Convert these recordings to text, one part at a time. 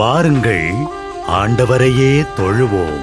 வாருங்கள், ஆண்டவரையே தொழுவோம்.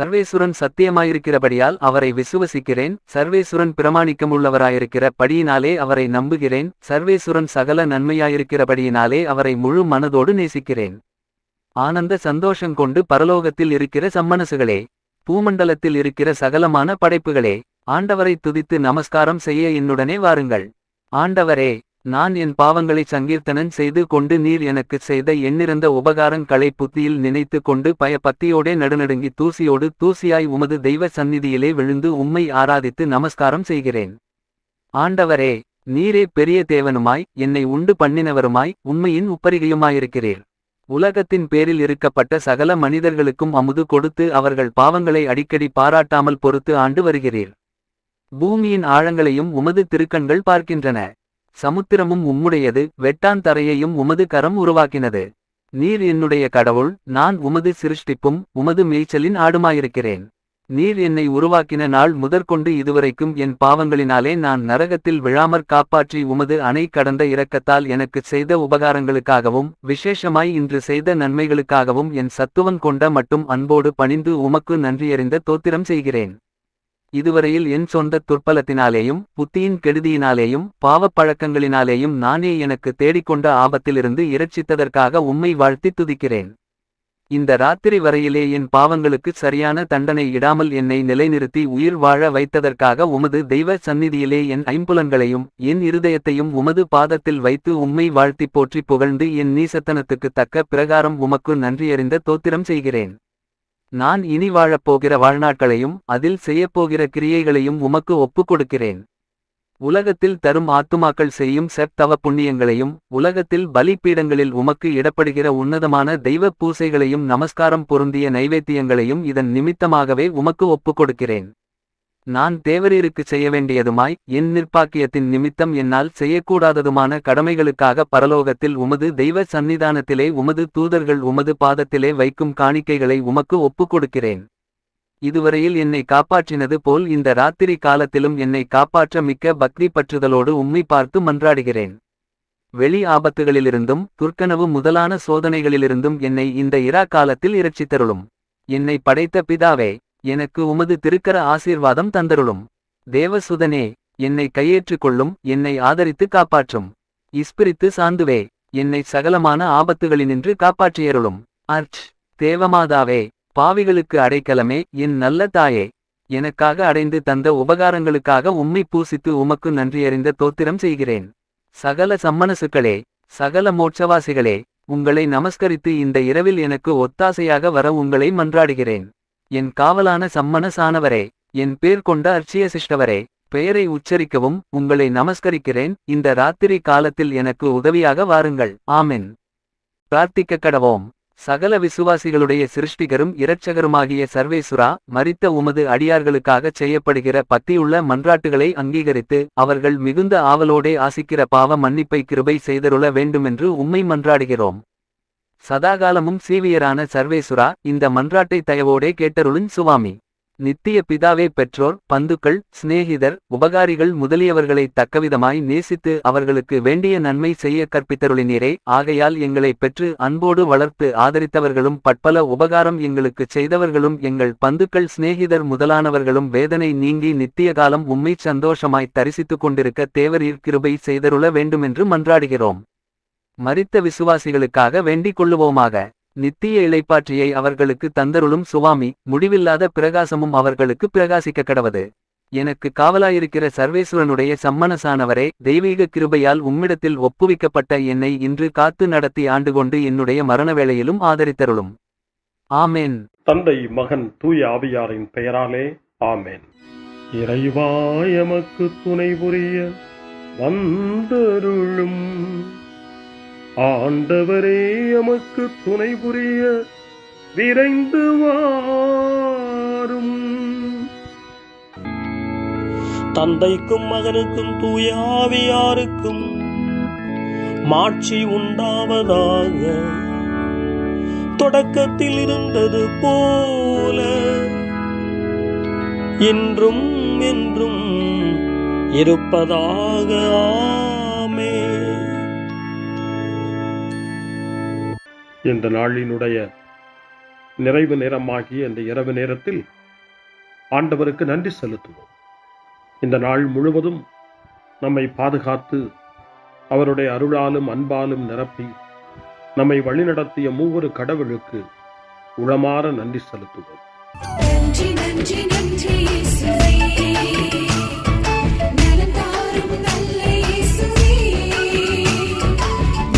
சர்வேசுரன் சத்தியமாயிருக்கிறபடியால் அவரை விசுவசிக்கிறேன். சர்வேசுரன் பிரமாணிக்கமுள்ளவராயிருக்கிற படியினாலே அவரை நம்புகிறேன். சர்வேசுரன் சகல நன்மையாயிருக்கிறபடியினாலே அவரை முழு மனதோடு நேசிக்கிறேன். ஆனந்த சந்தோஷங்கொண்டு பரலோகத்தில் இருக்கிற சம்மனசுகளே, பூமண்டலத்தில் இருக்கிற சகலமான படைப்புகளே, ஆண்டவரை துதித்து நமஸ்காரம் செய்ய என்னுடனே வாருங்கள். ஆண்டவரே, நான் என் பாவங்களை சங்கீர்த்தனன் செய்து கொண்டு நீர் எனக்குச் செய்த எண்ணிறந்த உபகாரங்களை புத்தியில் நினைத்து கொண்டு பயபக்தியோடே நடுநடுங்கி தூசியோடு தூசியாய் உமது தெய்வ சந்நிதியிலே விழுந்து உம்மை ஆராதித்து நமஸ்காரம் செய்கிறேன். ஆண்டவரே, நீரே பெரிய தேவனுமாய் என்னை உண்டு பண்ணினவருமாய் உண்மையின் உப்பரிகையுமாயிருக்கிறீர். உலகத்தின் பேரில் இருக்கப்பட்ட சகல மனிதர்களுக்கும் அமுது கொடுத்து அவர்கள் பாவங்களை அடிக்கடி பாராட்டாமல் பொறுத்து ஆண்டு வருகிறீர். பூமியின் ஆழங்களையும் உமது திருக்கண்கள் பார்க்கின்றன. சமுத்திரமும் உம்முடையது, வெட்டான் தரையையும் உமது கரம் உருவாக்கினது. நீர் என்னுடைய கடவுள், நான் உமது சிருஷ்டிப்பும் உமது மேய்ச்சலின் ஆடுமாயிருக்கிறேன். நீர் என்னை உருவாக்கின நாள் முதற்கொண்டு இதுவரைக்கும் என் பாவங்களினாலே நான் நரகத்தில் விழாமற் காப்பாற்றி உமது அணை கடந்த இரக்கத்தால் எனக்குச் செய்த உபகாரங்களுக்காகவும் விசேஷமாய் இன்று செய்த நன்மைகளுக்காகவும் என் சத்துவம் கொண்ட மட்டும் அன்போடு பணிந்து உமக்கு நன்றியறிந்த தோத்திரம் செய்கிறேன். இதுவரையில் என் சொந்த துர்ப்பலத்தினாலேயும் புத்தியின் கெடுதியினாலேயும் பாவப் பழக்கங்களினாலேயும் நானே எனக்கு தேடிக்கொண்ட ஆபத்திலிருந்து இரட்சித்ததற்காக உம்மை வாழ்த்தி துதிக்கிறேன். இந்த ராத்திரி வரையிலே என் பாவங்களுக்கு சரியான தண்டனை இடாமல் என்னை நிலைநிறுத்தி உயிர் வாழ வைத்ததற்காக உமது தெய்வ சந்நிதியிலே என் ஐம்புலன்களையும் என் இருதயத்தையும் உமது பாதத்தில் வைத்து உம்மை வாழ்த்தி போற்றி புகழ்ந்து என் நீசத்தனத்துக்கு தக்க பிரகாரம் உமக்கு நன்றியறிந்த தோத்திரம் செய்கிறேன். நான் இனி வாழப்போகிற வாழ்நாட்களையும் அதில் செய்யப்போகிற கிரியைகளையும் உமக்கு ஒப்புக் கொடுக்கிறேன். உலகத்தில் தரும் ஆத்துமாக்கள் செய்யும் தவ புண்ணியங்களையும் உலகத்தில் பலிபீடங்களில் உமக்கு இடப்படுகிற உன்னதமான தெய்வ பூசைகளையும் நமஸ்காரம் பொருந்திய நைவேத்தியங்களையும் இதன் நிமித்தமாகவே உமக்கு ஒப்புக் கொடுக்கிறேன். நான் தேவரீருக்கு செய்ய வேண்டியதுமாய் என் நிர்பாக்கியத்தின் நிமித்தம் என்னால் செய்யக்கூடாததுமான கடமைகளுக்காக பரலோகத்தில் உமது தெய்வ சந்நிதானத்திலே உமது தூதர்கள் உமது பாதத்திலே வைக்கும் காணிக்கைகளை உமக்கு ஒப்புக் கொடுக்கிறேன். இதுவரையில் என்னை காப்பாற்றினது போல் இந்த ராத்திரி காலத்திலும் என்னை காப்பாற்ற மிக்க பக்தி பற்றுதலோடு உம்மை பார்த்து மன்றாடுகிறேன். வெளி ஆபத்துகளிலிருந்தும் துர்க்கனவு முதலான சோதனைகளிலிருந்தும் என்னை இந்த இரா காலத்தில் இரட்சித்தருளும். என்னை படைத்த பிதாவே, எனக்கு உமது திருக்கர ஆசீர்வாதம் தந்தருளும். தேவசுதனே, என்னை கையேற்றுக் கொள்ளும், என்னை ஆதரித்து காப்பாற்றும். இஸ்பிரித்து சாந்துவே, என்னை சகலமான ஆபத்துகளினின்று காப்பாற்றியருளும். அர்ச் தேவமாதாவே, பாவிகளுக்கு அடைக்கலமே, என் நல்ல தாயே, எனக்காக அடைந்து தந்த உபகாரங்களுக்காக உம்மை பூசித்து உமக்கு நன்றியறிந்த தோத்திரம் செய்கிறேன். சகல சம்மனசுக்களே, சகல மோட்சவாசிகளே, உங்களை நமஸ்கரித்து இந்த இரவில் எனக்கு ஒத்தாசையாக வர உங்களை மன்றாடுகிறேன். என் காவலான சம்மனசானவரே, என் பேர் கொண்ட அர்ச்சிய சிஷ்டவரே, பெயரை உச்சரிக்கவும் உங்களை நமஸ்கரிக்கிறேன். இந்த ராத்திரி காலத்தில் எனக்கு உதவியாக வாருங்கள். ஆமென். பிரார்த்திக்க கடவோம். சகல விசுவாசிகளுடைய சிருஷ்டிகரும் இரட்சகருமாகிய சர்வேசுரா, மரித்த உமது அடியார்களுக்காகச் செய்யப்படுகிற பக்தியுள்ள மன்றாட்டுகளை அங்கீகரித்து அவர்கள் மிகுந்த ஆவலோடே ஆசிக்கிற பாவ மன்னிப்பை கிருபை செய்தருள வேண்டுமென்று உம்மை மன்றாடுகிறோம். சதாகாலமும் சீவியரான சர்வேசுரா, இந்த மன்றாட்டை தயவோடே கேட்டருளும் சுவாமி. நித்திய பிதாவே, பெற்றோர், பந்துக்கள், சிநேகிதர், உபகாரிகள் முதலியவர்களை தக்கவிதமாய் நேசித்து அவர்களுக்கு வேண்டிய நன்மை செய்ய கற்பித்தருளினீரே. ஆகையால் எங்களை பெற்று அன்போடு வளர்த்து ஆதரித்தவர்களும் பட்பல உபகாரம் எங்களுக்குச் செய்தவர்களும் எங்கள் பந்துக்கள் சிநேகிதர் முதலானவர்களும் வேதனை நீங்கி நித்திய காலம் உம்மை சந்தோஷமாய் தரிசித்துக் கொண்டிருக்க தேவரீர் கிருபை செய்தருள வேண்டுமென்று மன்றாடுகிறோம். மரித்த விசுவாசிகளுக்காக வேண்டிக் கொள்ளுவோமாக. நித்திய இளைப்பாற்றியை அவர்களுக்கு தந்தருளும் சுவாமி. முடிவில்லாத பிரகாசமும் அவர்களுக்கு பிரகாசிக்க கடவது. எனக்கு காவலாயிருக்கிற சர்வேசுரனுடைய சம்மனசானவரே, தெய்வீக கிருபையால் உம்மிடத்தில் ஒப்புவிக்கப்பட்ட என்னை இன்று காத்து நடத்தி ஆண்டுகொண்டு என்னுடைய மரணவேளையிலும் ஆதரித்தருளும். ஆமேன். தந்தை, மகன், தூய ஆவியாரின் பெயராலே ஆமேன். இறைவா, எமக்கு துணை புரிய வந்தருளும். ஆண்டவரே, எமக்கு துணை புரிய விரைந்து வாரும். தந்தைக்கும் மகனுக்கும் தூய ஆவியாருக்கும் மாட்சி உண்டாவதாக. தொடக்கத்தில் இருந்தது போல இன்றும் என்றும் இருப்பதாக. ஆமென். இந்த நாளினுடைய நிறைவு நேரமாகிய இந்த இரவு நேரத்தில் ஆண்டவருக்கு நன்றி செலுத்துவோம். இந்த நாள் முழுவதும் நம்மை பாதுகாத்து அவருடைய அருளாலும் அன்பாலும் நிரப்பி நம்மை வழிநடத்திய மூவொரு கடவுளுக்கு உளமாற நன்றி செலுத்துவோம். நன்றி நன்றி நன்றி இயேசுவே, நலம் தாரும் நல்ல இயேசுவே.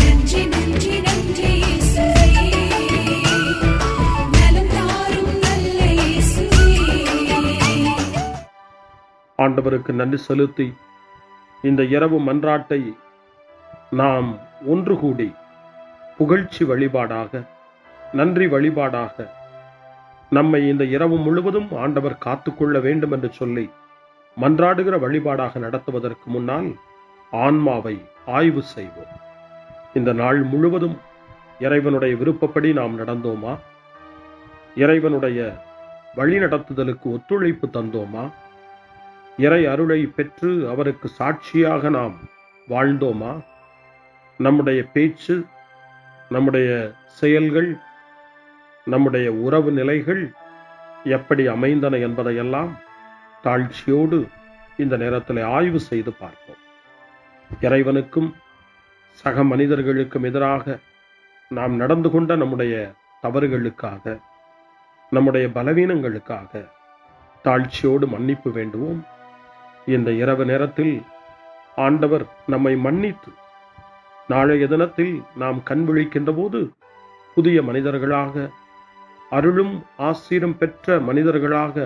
நன்றி நன்றி நன்றி இயேசுவே, நலம் தாரும் நல்ல இயேசுவே. ஆண்டவருக்கு நன்றி செலுத்தி இந்த இரவு மன்றாட்டை நாம் ஒன்று கூடி புகழ்ச்சி வழிபாடாக, நன்றி வழிபாடாக நம்மை இந்த இரவு முழுவதும் ஆண்டவர் காத்துக்கொள்ள வேண்டும் என்று சொல்லி மன்றாடுகிற வழிபாடாக நடத்துவதற்கு முன்னால் ஆன்மாவை ஆய்வு செய்வோம். இந்த நாள் முழுவதும் இறைவனுடைய விருப்பப்படி நாம் நடந்தோமா? இறைவனுடைய வழிநடத்துதலுக்கு ஒத்துழைப்பு தந்தோமா? இறை அருளை பெற்று அவருக்கு சாட்சியாக நாம் வாழ்ந்தோமா? நம்முடைய பேச்சு, நம்முடைய செயல்கள், நம்முடைய உறவு நிலைகள் எப்படி அமைந்தன என்பதையெல்லாம் தாழ்ச்சியோடு இந்த நேரத்தில் ஆய்வு செய்து பார்ப்போம். இறைவனுக்கும் சக மனிதர்களுக்கும் எதிராக நாம் நடந்து கொண்ட நம்முடைய தவறுகளுக்காக, நம்முடைய பலவீனங்களுக்காக தாழ்ச்சியோடு மன்னிப்பு வேண்டுவோம். இந்த இரவு நேரத்தில் ஆண்டவர் நம்மை மன்னித்து நாளைய தினத்தில் நாம் கண் விழிக்கின்ற போது புதிய மனிதர்களாக, அருளும் ஆசீரும் பெற்ற மனிதர்களாக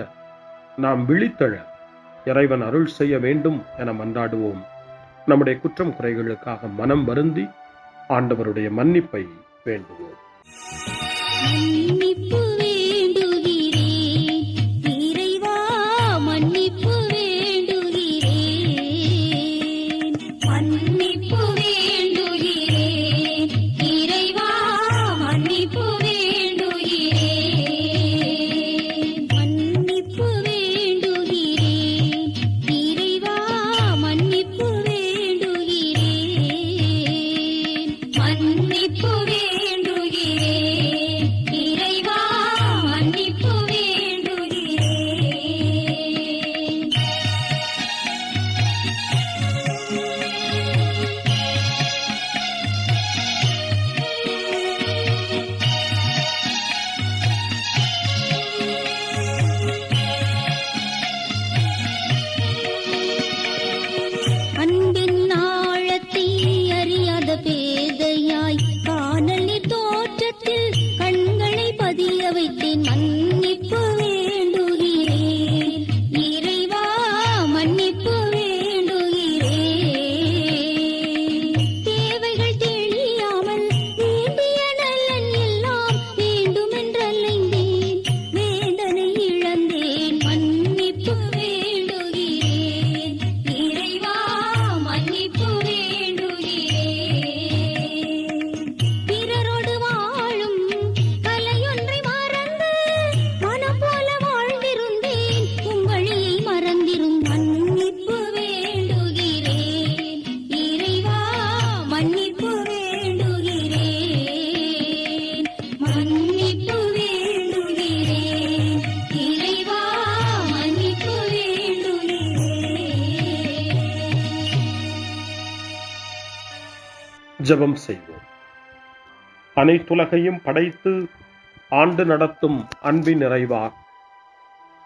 நாம் விழித்தெழ இறைவன் அருள் செய்ய வேண்டும் என மன்றாடுவோம். நம்முடைய குற்றம் குறைகளுக்காக மனம் வருந்தி ஆண்டவருடைய மன்னிப்பை வேண்டுவோம். மன்னிப்பு வேண்டுகிறேன் இறைவா, மன்னிப்பு வேண்டுகிறேன். மன்னிப்பு வேண்டுகிறேன் இறைவா, மன்னிப்பு வேண்டுகிறேன். மன்னிப்பு வேண்டுகிறேன் இறைவா, மன்னிப்பு வேண்டுகிறேன். மன்னிப்பு வேண்டுகிறேன் இறைவா, மன்னிப்பு வேண்டுகிறேன். அன்பின் ஆழத்தை அறியாத பேதையாய் காணல் நீர் தோற்றத்தில் கண்களை பதிய வைத்தேன். மன்னிப்பு வேண்டுகிறேன் இறைவா, மன்னிப்பு வேண்டுகிறேன். தேவைகள் தெளியாமல் வேண்டிய நலன் எல்லாம் வேண்டுமென்றலைந்தேன், வேதனை இழந்தேன். மன்னிப்பு வேண்டுகிறேன் இறைவா, மன்னிப்பு வேண்டுகிறேன். பிறரோடு வாழும் கலையொன்றை மறந்து மனம் போல வாழ்ந்திருந்தேன், உம் வழியை மறந்திரும். மன்னிப்பு வேண்டுகிறேன் இறைவா, மன்னிப்பு வேண்டுகிறேன். மன்னிப்பு வேண்டுகிறேன் இறைவா, மன்னிப்பு வேண்டுகிறேன். ஜெபம் செய்வோம். அனைத்துலகையும் படைத்து ஆண்டு நடத்தும் அன்பின் நிறைவா,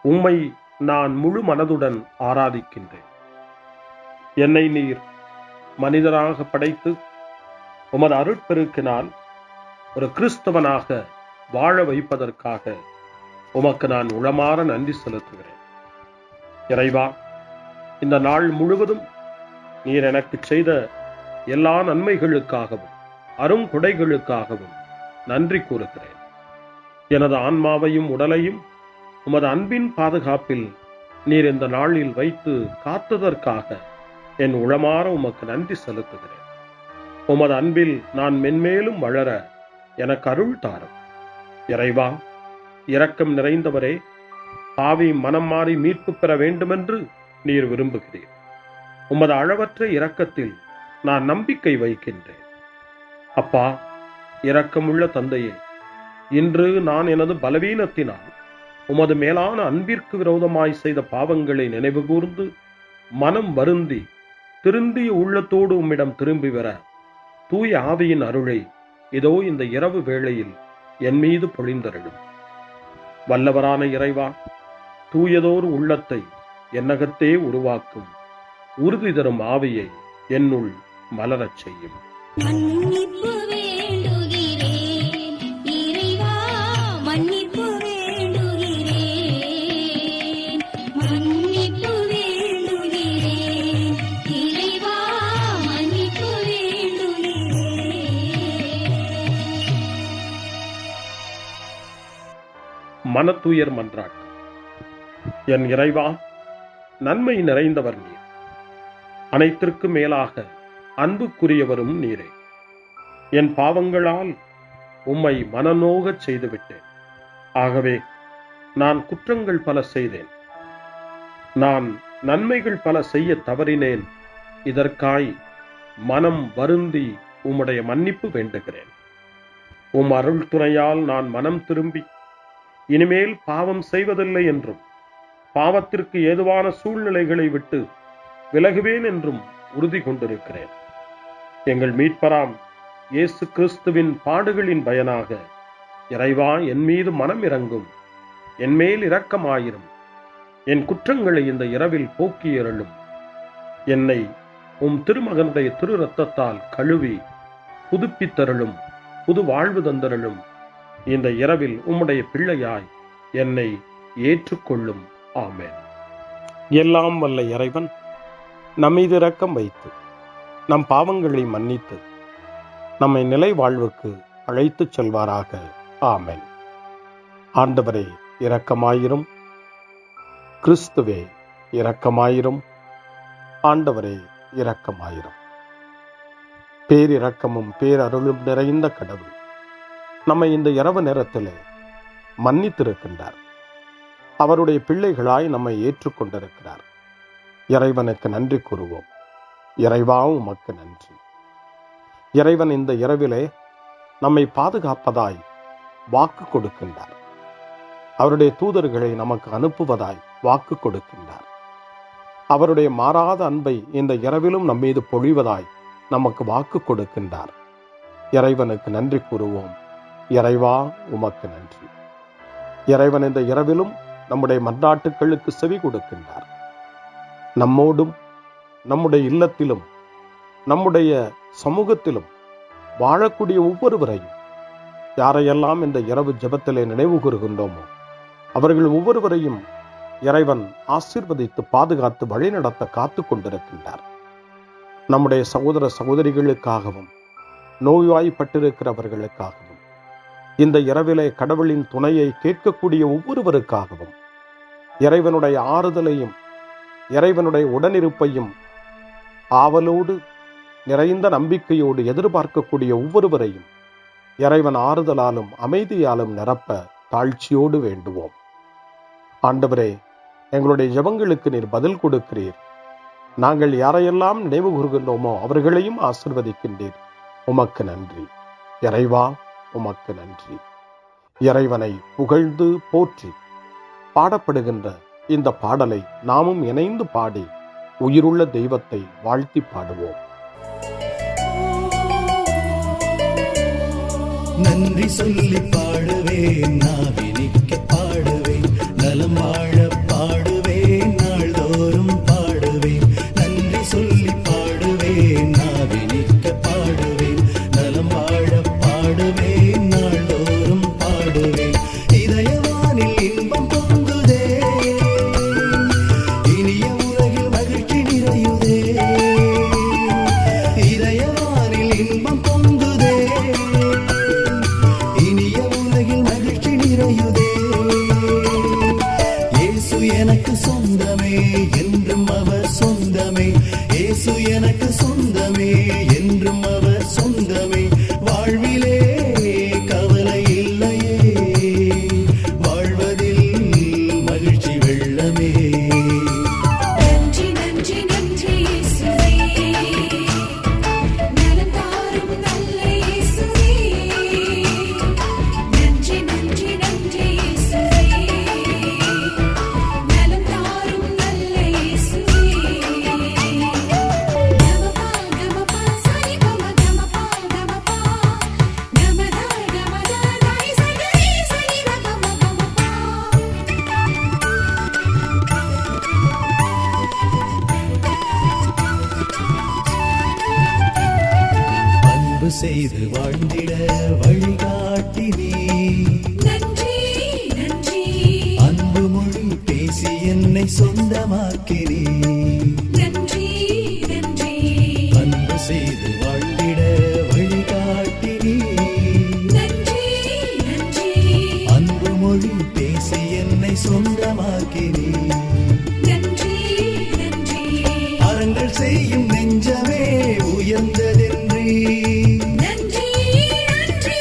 உம்மை நான் முழு மனதுடன் ஆராதிக்கின்றேன். என்னை நீர் மனிதராக படைத்து உமது அருட்பெருக்கினால் ஒரு கிறிஸ்தவனாக வாழ வைப்பதற்காக உமக்கு நான் உளமாற நன்றி செலுத்துகிறேன். இறைவா, இந்த நாள் முழுவதும் நீர் எனக்கு செய்த எல்லா நன்மைகளுக்காகவும் அருங்கொடைகளுக்காகவும் நன்றி கூறுகிறேன். எனது ஆன்மாவையும் உடலையும் உமது அன்பின் பாதுகாப்பில் நீர் இந்த நாளில் வைத்து காத்ததற்காக என் உளமாற உமக்கு நன்றி செலுத்துகிறேன். உமது அன்பில் நான் மென்மேலும் வளர எனக்கு அருள் தாரும். இறைவா, இரக்கம் நிறைந்தவரே, பாவி மனம் மாறி மீட்பு பெற வேண்டுமென்று நீர் விரும்புகிறீர். உமது அளவற்ற இரக்கத்தில் நான் நம்பிக்கை வைக்கின்றேன். அப்பா, இரக்கமுள்ள தந்தையே, இன்று நான் எனது பலவீனத்தினால் உமது மேலான அன்பிற்கு விரோதமாய் செய்த பாவங்களை நினைவு கூர்ந்து மனம் வருந்தி திருந்திய உள்ளத்தோடு உம்மிடம் திரும்பி வர தூய ஆவியின் அருளை இதோ இந்த இரவு வேளையில் என் மீது பொழிந்தருளும். வல்லவரான இறைவா, தூயதோர் உள்ளத்தை என்னகத்தே உருவாக்கும் உறுதி தரும் ஆவியை என்னுள் மலரச் செய்யும். மன்னிப்பு வேண்டுகிறேன் இறைவா, மன்னிப்பு வேண்டுகிறேன், மன்னிப்பு வேண்டுகிறேன் இறைவா, மன்னிப்பு வேண்டுகிறேன். மனத்துயர் மன்றாட்டு. என் இறைவா, நன்மை நிறைந்தவர் நீர், அனைத்திற்கு மேலாக அன்புக்குரியவரும் நீரே. என் பாவங்களால் உம்மை மனநோகச் செய்துவிட்டேன். ஆகவே நான் குற்றங்கள் பல செய்தேன், நான் நன்மைகள் பல செய்ய தவறினேன். இதற்காய் மனம் வருந்தி உம்முடைய மன்னிப்பு வேண்டுகிறேன். உம் அருள் துணையால் நான் மனம் திரும்பி இனிமேல் பாவம் செய்வதில்லை என்றும் பாவத்திற்கு ஏதுவான சூழ்நிலைகளை விட்டு விலகுவேன் என்றும் உறுதி கொண்டிருக்கிறேன். எங்கள் மீட்பராம் இயேசு கிறிஸ்துவின் பாடுகளின் பயனாக இறைவா, என் மீது மனம் இறங்கும், என் மேல் இரக்கமாயிரும். என் குற்றங்களை இந்த இரவில் போக்கி அருளும். என்னை உம் திருமகனுடைய திரு இரத்தத்தால் கழுவி புதுப்பித்தருளும், புது வாழ்வு தந்தருளும். இந்த இரவில் உம்முடைய பிள்ளையாய் என்னை ஏற்றுக்கொள்ளும். ஆமென். எல்லாம் வல்ல இறைவன் நம்மீது இரக்கம் வைத்து நம் பாவங்களை மன்னித்து நம்மை நிலை வாழ்வுக்கு அழைத்துச் செல்வாராக. ஆமென். ஆண்டவரே இரக்கமாயிரும். கிறிஸ்துவே இரக்கமாயிரும். ஆண்டவரே இரக்கமாயிரும். பேரிரக்கமும் பேரருளும் நிறைந்த கடவுள் நம்மை இந்த இரவு நேரத்திலே மன்னித்திருக்கின்றார். அவருடைய பிள்ளைகளாய் நம்மை ஏற்றுக்கொண்டிருக்கிறார். இறைவனுக்கு நன்றி கூறுவோம். இறைவா, உமக்கு நன்றி. இறைவன் இந்த இரவிலே நம்மை பாதுகாப்பதாய் வாக்கு கொடுக்கின்றார். அவருடைய தூதர்களை நமக்கு அனுப்புவதாய் வாக்கு கொடுக்கின்றார். அவருடைய மாறாத அன்பை இந்த இரவிலும் நம்மீது பொழிவதாய் நமக்கு வாக்கு கொடுக்கின்றார். இறைவனுக்கு நன்றி கூறுவோம். இறைவா, உமக்கு நன்றி. இறைவன் இந்த இரவிலும் நம்முடைய மன்றாட்டுக்களுக்கு செவி கொடுக்கின்றார். நம்மோடும் நம்முடைய இல்லத்திலும் நம்முடைய சமூகத்திலும் வாழக்கூடிய ஒவ்வொருவரையும், யாரையெல்லாம் இந்த இரவு ஜெபத்திலே நினைவு கூறுகின்றோமோ அவர்கள் ஒவ்வொருவரையும் இறைவன் ஆசீர்வதித்து பாதுகாத்து வழிநடத்த காத்து கொண்டிருக்கின்றார். நம்முடைய சகோதர சகோதரிகளுக்காகவும் நோய்வாய்ப்பட்டிருக்கிறவர்களுக்காகவும் இந்த இரவிலே கடவுளின் துணையை கேட்கக்கூடிய ஒவ்வொருவருக்காகவும் இறைவனுடைய ஆறுதலையும் இறைவனுடைய உடனிருப்பையும் ஆவலோடு நிறைந்த நம்பிக்கையோடு எதிர்பார்க்கக்கூடிய ஒவ்வொருவரையும் இறைவன் ஆறுதலாலும் அமைதியாலும் நிரப்ப தாழ்ச்சியோடு வேண்டுவோம். ஆண்டவரே, எங்களுடைய ஜெபங்களுக்கு நீர் பதில் கொடுக்கிறீர். நாங்கள் யாரையெல்லாம் நினைவு கூறுகின்றோமோ அவர்களையும் ஆசீர்வதிக்கின்றீர். உமக்கு நன்றி. இறைவா, உமக்கு நன்றி. இறைவனை புகழ்ந்து போற்றி பாடப்படுகின்ற இந்த பாடலை நாமும் இணைந்து பாடி உயிருள்ள தெய்வத்தை வாழ்த்தி பாடுவோம். நன்றி சொல்லி பாடுவேன், நாவினிக்க பாடுவேன், நலம் வாழ பாடுவேன், நாள்தோறும் பாடுவேன். நன்றி சொல்லி பாடுவேன், நாவினிக்க பாடுவேன், நலம் வாழ பாடுவேன், நாள்தோறும் பாடுவேன். இதயவானில் இன்பம் பொங்குதே, இனிய உலகில் மகிழ்ச்சி நிறையுதே. இதயவானில் இன்பம் பொங்குதே, இனிய உலகில் மகிழ்ச்சி நிறையுதே. இயேசு செய்து வாழ்ந்திட வழிகாட்டினே. நன்றி நன்றி அன்பு மொழி பேசி என்னை சொந்தமாக்கினே. நன்றி நன்றி அன்பு செய்து வாழ்ந்திட வழிகாட்டினே. நன்றி நன்றி அன்பு மொழி பேசி என்னை சொந்தமாக்கினே. நன்றி நன்றி அறங்கள் செய்யும் நெஞ்சமே உயர்ந்ததென்றே. நன்றி நன்றி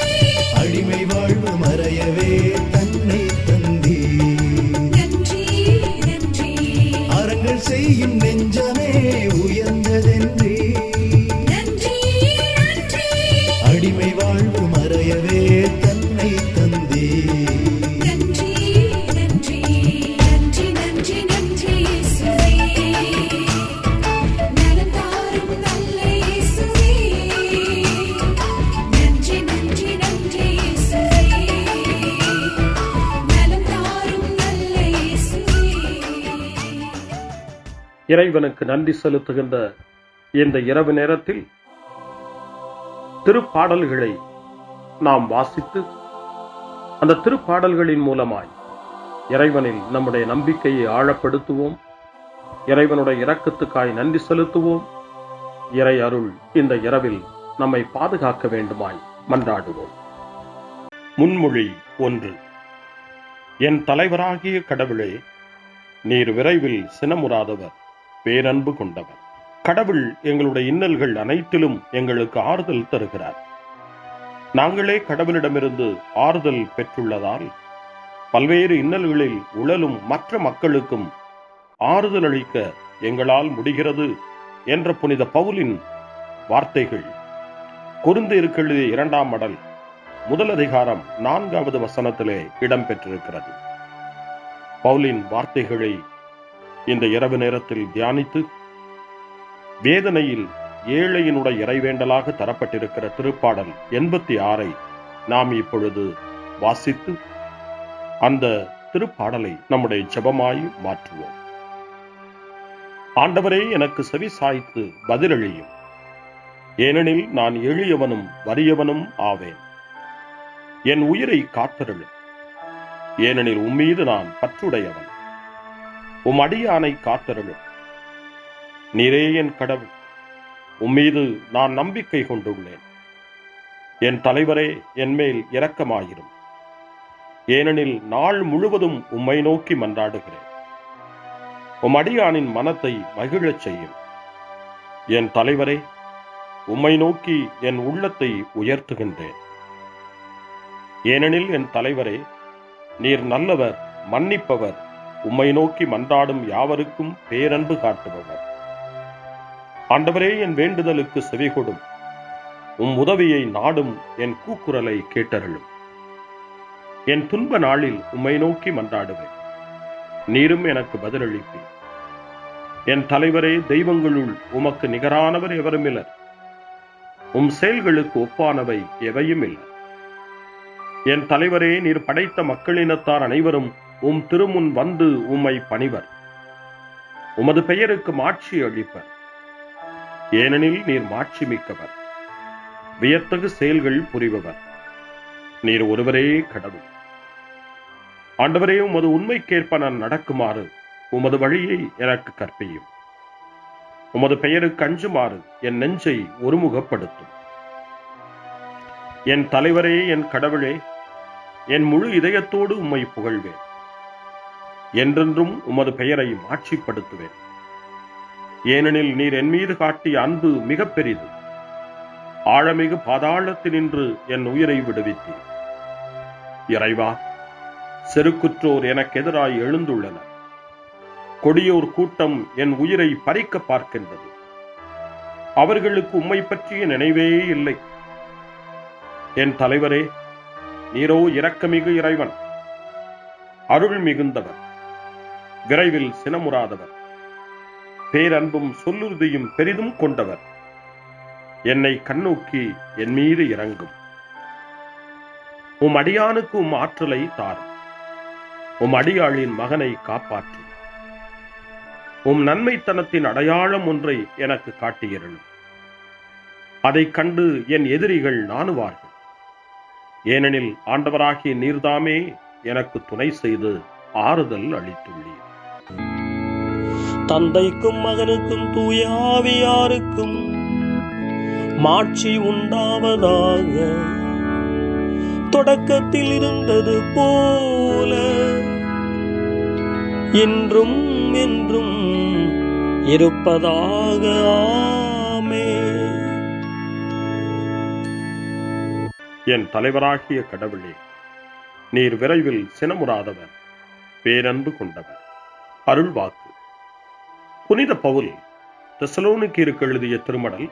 அடிமை வாழ்வு மறையவே தன்னை தந்தே. நன்றி நன்றி அறங்கள் செய்யும் நெஞ்சமே உயர்ந்ததென்றே. நன்றி நன்றி அடிமை வாழ்வு மறையவே தன்னை தந்தே. நன்றி நன்றி நன்றி நன்றி நன்றி இயேசுவே நலம் தாரும் நல்ல இயேசுவே நன்றி நன்றி நன்றி இயேசுவே நலம் தாரும் நல்ல இயேசுவே. இறைவனுக்கு நன்றி செலுத்துகின்ற இந்த இரவு நேரத்தில் திருப்பாடல்களை நாம் வாசித்து அந்த திருப்பாடல்களின் மூலமாய் இறைவனில் நம்முடைய நம்பிக்கையை ஆழப்படுத்துவோம். இறைவனுடைய இரக்கத்துக்காய் நன்றி செலுத்துவோம். இறை அருள் இந்த இரவில் நம்மை பாதுகாக்க வேண்டுமாய் மன்றாடுவோம். முன்மொழி 1. என் தலைவராகிய கடவுளே, நீர் விரைவில் சினமுறாதவர், பேரன்பு கொண்டவர். கடவுள் எங்களுடைய இன்னல்கள் அனைத்திலும் எங்களுக்கு ஆறுதல் தருகிறார். நாங்களே கடவுளிடமிருந்து ஆறுதல் பெற்றுள்ளதால் பல்வேறு இன்னல்களில் உழலும் மற்ற மக்களுக்கும் ஆறுதல் அளிக்க எங்களால் முடிகிறது என்ற புனித பவுலின் வார்த்தைகள் கொரிந்தியருக்கு எழுதிய 2ஆம் மடல் 1 அதிகாரம் 4வது வசனத்திலே இடம்பெற்றிருக்கிறது. பவுலின் வார்த்தைகளை இந்த இரவு நேரத்தில் தியானித்து வேதனையில் ஏழையினுடைய இறைவேண்டலாக தரப்பட்டிருக்கிற திருப்பாடல் 86 நாம் இப்பொழுது வாசித்து அந்த திருப்பாடலை நம்முடைய ஜெபமாய் மாற்றுவோம். ஆண்டவரே, எனக்கு செவி சாய்த்து பதிலளியும், ஏனெனில் நான் எளியவனும் வறியவனும் ஆவேன். என் உயிரை காத்தருளும், ஏனெனில் உம்மீது நான் பற்றுடையவன். உம் அடியானை காத்தருளும், நீரே என் கடவுள், உம்மீது நான் நம்பிக்கை கொண்டுள்ளேன். என் தலைவரே, என் மேல் இரக்கமாயிரும், ஏனெனில் நாள் முழுவதும் உம்மை நோக்கி மன்றாடுகிறேன். உம் அடியானின் மனத்தை மகிழச் செய்யும். என் தலைவரே, உம்மை நோக்கி என் உள்ளத்தை உயர்த்துகின்றேன். ஏனெனில் என் தலைவரே, நீர் நல்லவர், மன்னிப்பவர், உம்மை நோக்கி மன்றாடும் யாவருக்கும் பேரன்பு காட்டுபவர். ஆண்டவரே, என் வேண்டுதலுக்கு செவிகொடும், உம் உதவியை நாடும் என் கூக்குரலை கேட்டருளும். என் துன்ப நாளில் உம்மை நோக்கி மன்றாடுவேன், நீரும் எனக்கு பதிலளிப்பீர். என் தலைவரே, தெய்வங்களுள் உமக்கு நிகரானவர் எவருமில்லர், உம் செயல்களுக்கு ஒப்பானவை எவையும் இல்லை. என் தலைவரே, நீர் படைத்த மக்களினத்தார் அனைவரும் உம் திருமுன் வந்து உம்மை பணிவர், உமது பெயருக்கு மாட்சி அளிப்பர். ஏனெனில் நீர் மாட்சி மிக்கவர், வியத்தகு செயல்கள் புரிபவர். நீர் ஒருவரே கடவுள். ஆண்டவரே, உமது உண்மைக்கேற்ப நான் நடக்குமாறு உமது வழியை எனக்கு கற்பியும். உமது பெயருக்கு அஞ்சுமாறு என் நெஞ்சை ஒருமுகப்படுத்தும். என் தலைவரே, என் கடவுளே, என் முழு இதயத்தோடு உம்மை புகழ்வேன். என்றென்றும் உமது பெயரை மாட்சிப்படுத்துவேன். ஏனெனில் நீர் என் மீது காட்டிய அன்பு மிக பெரிது. ஆழமிகு பாதாளத்தினின்று என் உயிரை விடுவித்தீர். இறைவா, செருக்குற்றோர் எனக்கு எதிராய் எழுந்துள்ளனர். கொடியோர் கூட்டம் என் உயிரை பறிக்க பார்க்கின்றது. அவர்களுக்கு உம்மை பற்றிய நினைவே இல்லை. என் தலைவரே, நீரோ இரக்கமிகு இறைவன், அருள் மிகுந்தவர், விரைவில் சினமுறாதவர், பேரன்பும் சொல்லுறுதியும் பெரிதும் கொண்டவர். என்னை கண்ணோக்கி என் மீது இறங்கும். உம் அடியானுக்கு உம் ஆற்றலை தாரும். உம் அடியாளின் மகனை காப்பாற்றும். உம் நன்மைத்தனத்தின் அடையாளம் ஒன்றை எனக்கு காட்டியருளும். அதைக் கண்டு என் எதிரிகள் நாணுவார்கள். ஏனெனில் ஆண்டவராகிய நீர்தாமே எனக்கு துணை செய்து ஆறுதல் அளித்துள்ளீர். தந்தைக்கும் மகனுக்கும் தூய ஆவியாருக்கும் மாட்சி உண்டாவதாக. தொடக்கத்தில் இருந்தது போல இன்றும் என்றும் இருப்பதாக. ஆமென். என் தலைவராகிய கடவுளே, நீர் விரைவில் சினமுறாதவர், பேரன்பு கொண்டவர். அருள்வாக்கு. புனித பவுல் தெசலோனிக்கேயருக்கு எழுதிய திருமடல்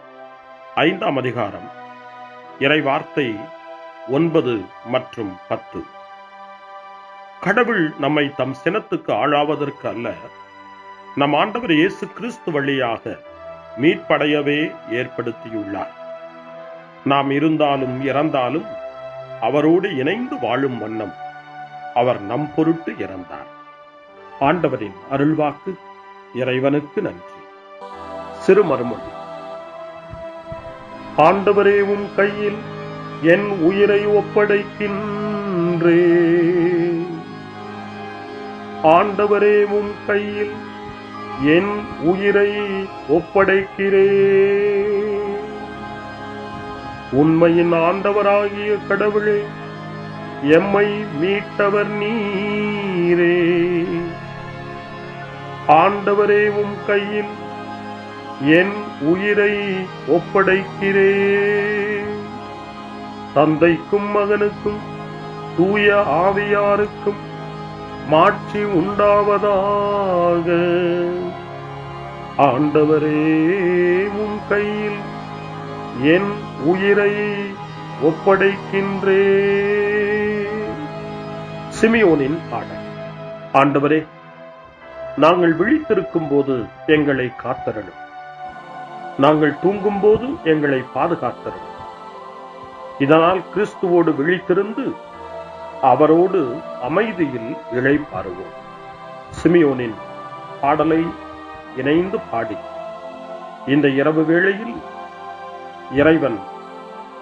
5ஆம் அதிகாரம் இறைவார்த்தை 9 மற்றும் 10. கடவுள் நம்மை தம் சினத்துக்கு ஆளாவதற்கு அல்ல, நம் ஆண்டவர் இயேசு கிறிஸ்து வழியாக மீட்படையவே ஏற்படுத்தியுள்ளார். நாம் இருந்தாலும் இறந்தாலும் அவரோடு இணைந்து வாழும் வண்ணம் அவர் நம் பொருட்டு இறந்தார். ஆண்டவரின் அருள்வாக்கு. இறைவனுக்கு நன்றி. சிறு மறுமொழி. ஆண்டவரே, உம் கையில் என் உயிரை ஒப்படைக்கின்றே. ஆண்டவரே, உம் கையில் என் உயிரை ஒப்படைக்கிறே. உண்மையின் ஆண்டவராகிய கடவுளே, எம்மை மீட்டவர் நீரே. ஆண்டவரே, உம் கையில் என் உயிரை ஒப்படைக்கிறே. தந்தைக்கும் மகனுக்கும் தூய ஆவியாருக்கும் மாட்சி உண்டாவதாக. ஆண்டவரே, உம் கையில் என் உயிரை ஒப்படைக்கின்றே. சிமியோனின் பாடல். ஆண்டவரே, நாங்கள் விழித்திருக்கும் போது எங்களை காத்தருளும். நாங்கள் தூங்கும் போது எங்களை பாதுகாத்தருளும். இதனால் கிறிஸ்துவோடு விழித்திருந்து அவரோடு அமைதியில் இளைப்பாறுவோம். சிமியோனின் பாடலை இணைந்து பாடி இந்த இரவு வேளையில் இறைவன்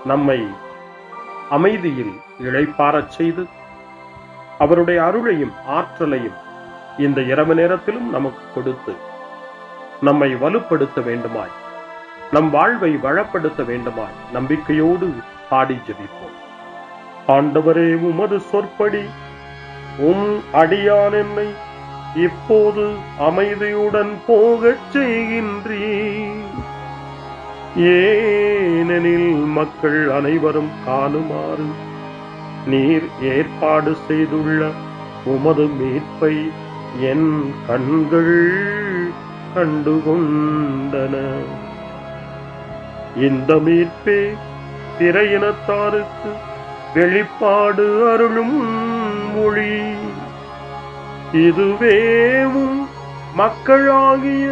நம்மை அமைதியில் இளைப்பாறச் செய்து அவருடைய அருளையும் ஆற்றலையும் இந்த இரவு நேரத்திலும் நமக்கு கொடுத்து நம்மை வலுப்படுத்த வேண்டுமாய், நம் வாழ்வை வளப்படுத்த வேண்டுமாய் நம்பிக்கையோடு பாடி ஜெபிப்போம். ஆண்டவரே, உமது சொற்படி உம் அடியான் என்னை இப்போது அமைதியுடன் போகச் செய்கின்றீர். ஏனெனில் மக்கள் அனைவரும் காணுமாறு நீர் ஏற்பாடு செய்துள்ள உமது மீட்பை என் கண்கள் கண்டுகொண்டன. இந்த மீட்பே பிற இனத்தாருக்கு வெளிப்பாடு அருளும் மொழி. இதுவேவும் மக்களாகிய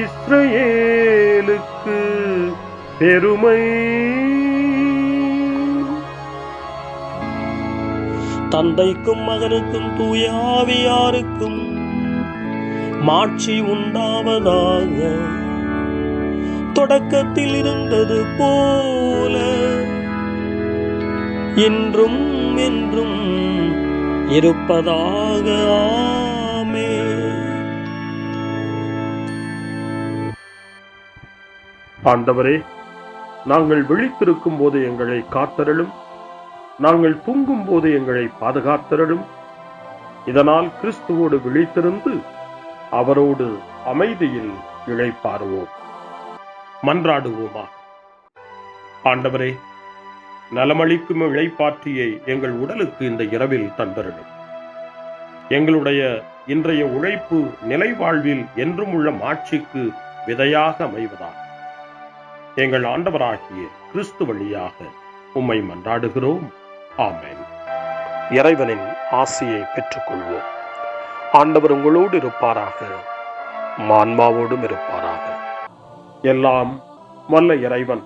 இஸ்ரவேலுக்கு பெருமை. தந்தைக்கும் மகனுக்கும் தூய ஆவியாருக்கும் மாட்சி உண்டாவதாக. தொடக்கத்தில் இருந்தது போல இன்றும் என்றும் இருப்பதாக. ஆமென். ஆண்டவரே, நாங்கள் விழித்திருக்கும் போது எங்களை காத்தருளும். நாங்கள் தூங்கும் போது எங்களை பாதுகாத்தருளும். இதனால் கிறிஸ்துவோடு விழித்திருந்து அவரோடு அமைதியில் இளைப்பாறுவோம். மன்றாடுவோமா. ஆண்டவரே, நலமளிக்கும் இளைப்பாற்றியை எங்கள் உடலுக்கு இந்த இரவில் தந்தருளும். எங்களுடைய இன்றைய உழைப்பு நிலை வாழ்வில் என்றும் உள்ள மாட்சிக்கு விதையாக அமைவதாக எங்கள் ஆண்டவராகிய கிறிஸ்து வழியாக உம்மை மன்றாடுகிறோம். ஆமென். இறைவனின் ஆசியை பெற்றுக்கொள்வோம். ஆண்டவர் உங்களோடு இருப்பாராக, ஆன்மாவோடும் இருப்பாராக. எல்லாம் வல்ல இறைவன்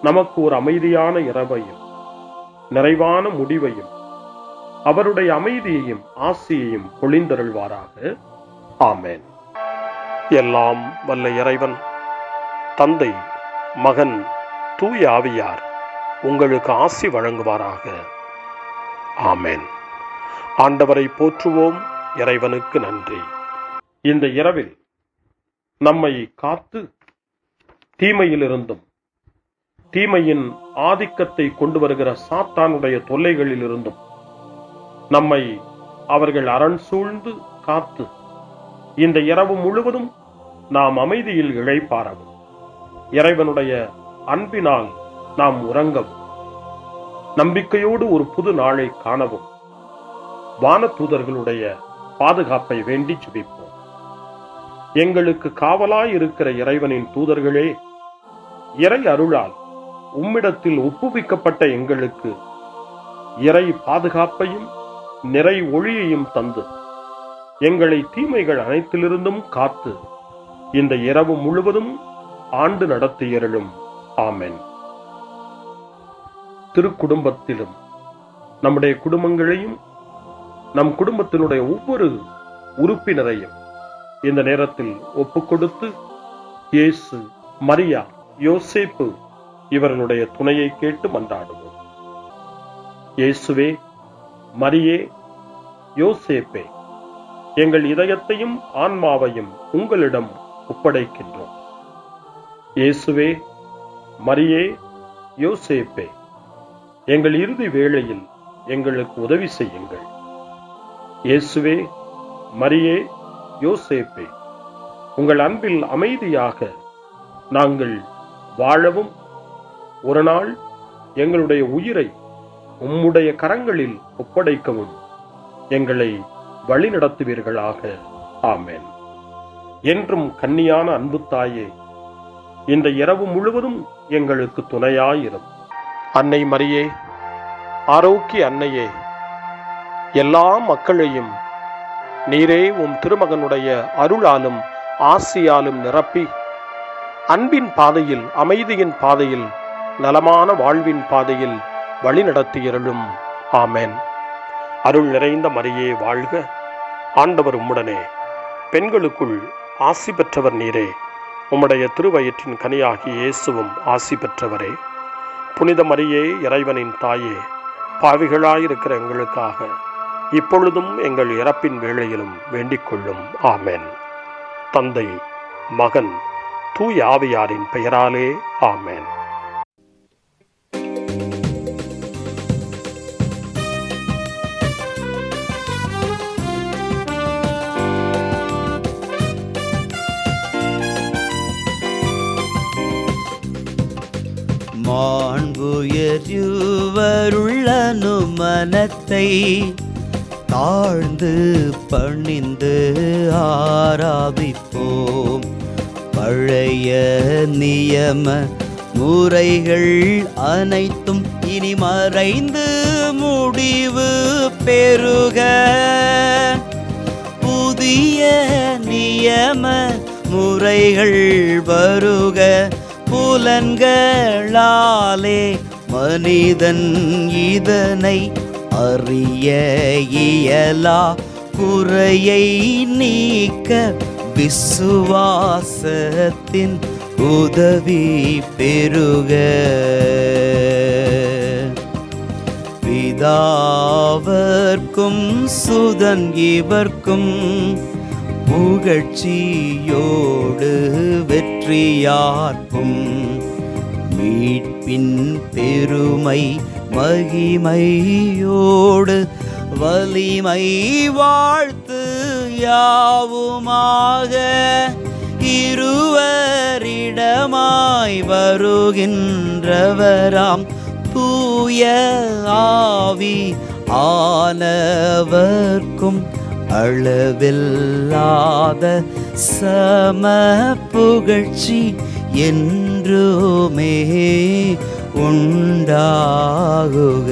நமக்கு ஒரு அமைதியான இரவையும் நிறைவான முடிவையும் அவருடைய அமைதியையும் ஆசியையும் பொழிந்தருள்வாராக. ஆமென். எல்லாம் வல்ல இறைவன் தந்தை, மகன், தூய ஆவியார் உங்களுக்கு ஆசி வழங்குவாராக. ஆமென். ஆண்டவரை போற்றுவோம். இறைவனுக்கு நன்றி. இந்த இரவில் நம்மை காத்து தீமையிலிருந்தும் தீமையின் ஆதிக்கத்தை கொண்டு வருகிற சாத்தானுடைய தொல்லைகளிலிருந்தும் நம்மை அவர்கள் அரண் சூழ்ந்து காத்து இந்த இரவு முழுவதும் நாம் அமைதியில் இளைப்பாறவும், இறைவனுடைய அன்பினால் நாம் உறங்கவும், நம்பிக்கையோடு ஒரு புது நாளை காணவும் வானதூதர்களுடைய பாதுகாப்பை வேண்டி ஜெபிப்போம். எங்களுக்கு காவலாய் இருக்கிற இறைவனின் தூதர்களே, இறை அருளால் உம்மிடத்தில் ஒப்புவிக்கப்பட்ட எங்களுக்கு இறை பாதுகாப்பையும் நிறை ஒளியையும் தந்து எங்களை தீமைகள் அனைத்திலிருந்தும் காத்து இந்த இரவு முழுவதும் ஆண்டு நடத்தியருளும். ஆமென். திருக்குடும்பத்திலும் நம்முடைய குடும்பங்களையும் நம் குடும்பத்தினுடைய ஒவ்வொரு உறுப்பினரையும் இந்த நேரத்தில் ஒப்புக்கொடுத்து இயேசு, மரியா, யோசேப்பு இவர்களுடைய துணையை கேட்டு மன்றாடுவோம். இயேசுவே, மரியே, யோசேப்பே, எங்கள் இதயத்தையும் ஆன்மாவையும் உங்களிடம் ஒப்படைக்கின்றோம். இயேசுவே, மரியே, யோசேப்பே, எங்கள் இறுதி வேளையில் எங்களுக்கு உதவி செய்யுங்கள். இயேசுவே, மரியே, யோசேப்பே, உங்கள் அன்பில் அமைதியாக நாங்கள் வாழவும் ஒரு நாள் எங்களுடைய உயிரை உம்முடைய கரங்களில் ஒப்படைக்கவும் எங்களை வழிநடத்துவீர்களாக. ஆமென். என்றும் கன்னியான அன்பு தாயே, இந்த இரவு முழுவதும் எங்களுக்கு துணையாயிரும். அன்னை மரியே, ஆரோக்கிய அன்னையே, எல்லா மக்களையும் நீரே உம் திருமகனுடைய அருளாலும் ஆசியாலும் நிரப்பி அன்பின் பாதையில், அமைதியின் பாதையில், நலமான வாழ்வின் பாதையில் வழிநடத்தியருளும். ஆமென். அருள் நிறைந்த மரியே வாழ்க. ஆண்டவர் உம்முடனே, பெண்களுக்குள் ஆசி பெற்றவர் நீரே. உம்முடைய திருவயிற்றின் கனியாகிய இயேசுவும் ஆசி பெற்றவரே. புனித மரியே, இறைவனின் தாயே, பாவிகளாயிருக்கிற எங்களுக்காக இப்பொழுதும் எங்கள் இறப்பின் வேளையிலும் வேண்டிக் கொள்ளும். ஆமென். தந்தை, மகன், தூய ஆவியாரின் பெயராலே. ஆமென். மாண்புயர்வருள்ளனு மனத்தை தாழ்ந்து பணிந்து ஆராதிப்போம். பழைய நியம முறைகள் அனைத்தும் இனி மறைந்து முடிவு பெறுக. புதிய நியம முறைகள் வருக. புலன்களாலே மனிதன் இதனை அறிய இயலா. குறையை நீக்க விசுவாசத்தின் உதவி பெறுக. பிதாவர்க்கும் சுதன் இவர்க்கும் புகழ்ச்சியோடு வெற்றியார்க்கும் மீட்பின் பெருமை மகிமையோடு வலிமை வாழ்த்து யாவுமாக. இருவரிடமாய் வருகின்றவராம் தூய ஆவி ஆனவர்க்கும் அளவில்லாத சம புகழ்ச்சி என்றுமே உண்டாகுக.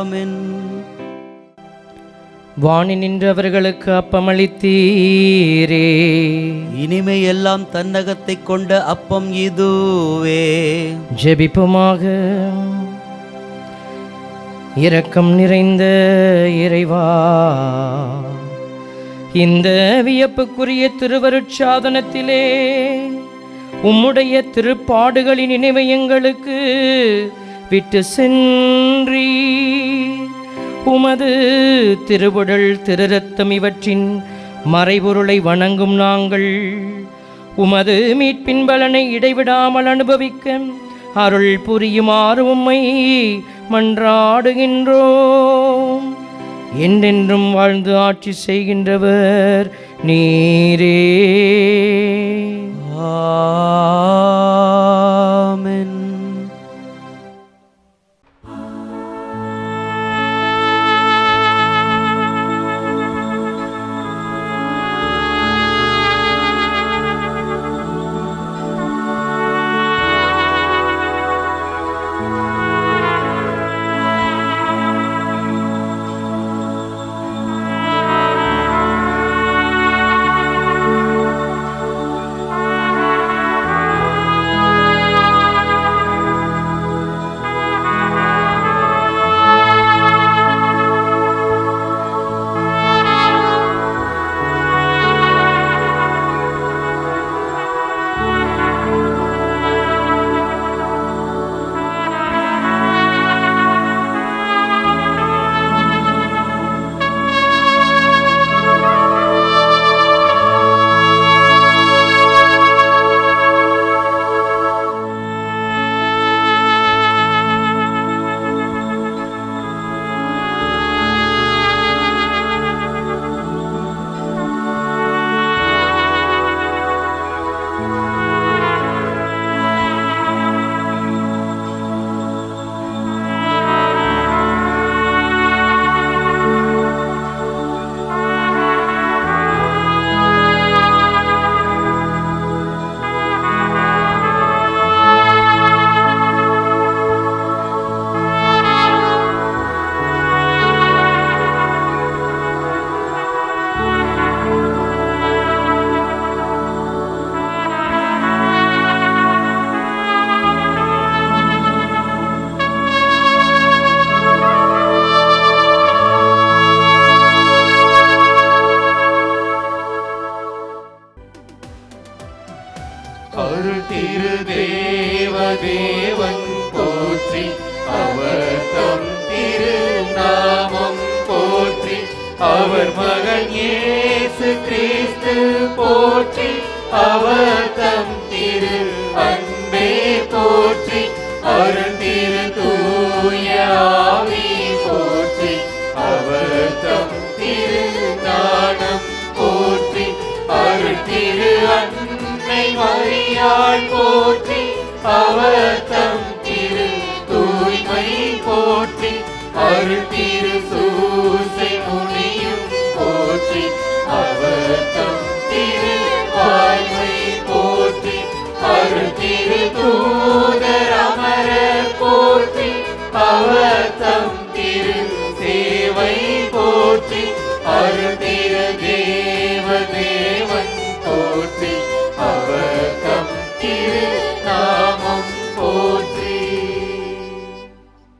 ஆமென். வாணி நின்றவர்களுக்கு அப்பமளித்தீரே. இனிமையெல்லாம் தன்னகத்தை கொண்ட அப்பம் இதுவே. ஜெபிப்புமாக. இரக்கம் நிறைந்த இறைவா, இந்த வியப்புக்குரிய திருவருட்சாதனத்திலே உம்முடைய திருப்பாடுகளின் நினைவை எங்களுக்கு விட்டு சென்றி உமது திருவுடல் திருரத்தம் இவற்றின் மறைபொருளை வணங்கும் நாங்கள் உமது மீட்பின் பலனை இடைவிடாமல் அனுபவிக்க அருள் புரியுமாறு உம்மை மன்றாடுகின்றோம். என்றென்றும் வாழ்ந்து ஆட்சி செய்கின்றவர் நீரே. ஆமென். அருள் திரு தேவன் போற்றி, அவர் தம் திரு நாமம் போற்றி, அவர் மகன் இயேசு கிறிஸ்து போற்றி, அவர் தம் திரு அன்பே போற்றி, அருள் திரு தூய ஆவி போற்றி, அவர் தம் திரு ஞானம் போற்றி, அருள் திரு அன்னை மரியாள் போற்றி, அவர் தம் திரு தூய்மை போற்றி, அருள் திரு சூசை முனியும் போற்றி, அவர் தம் திரு வாய்மை போற்றி, அருள் திரு தூதர் அமரர் போற்றி, அவர் தம்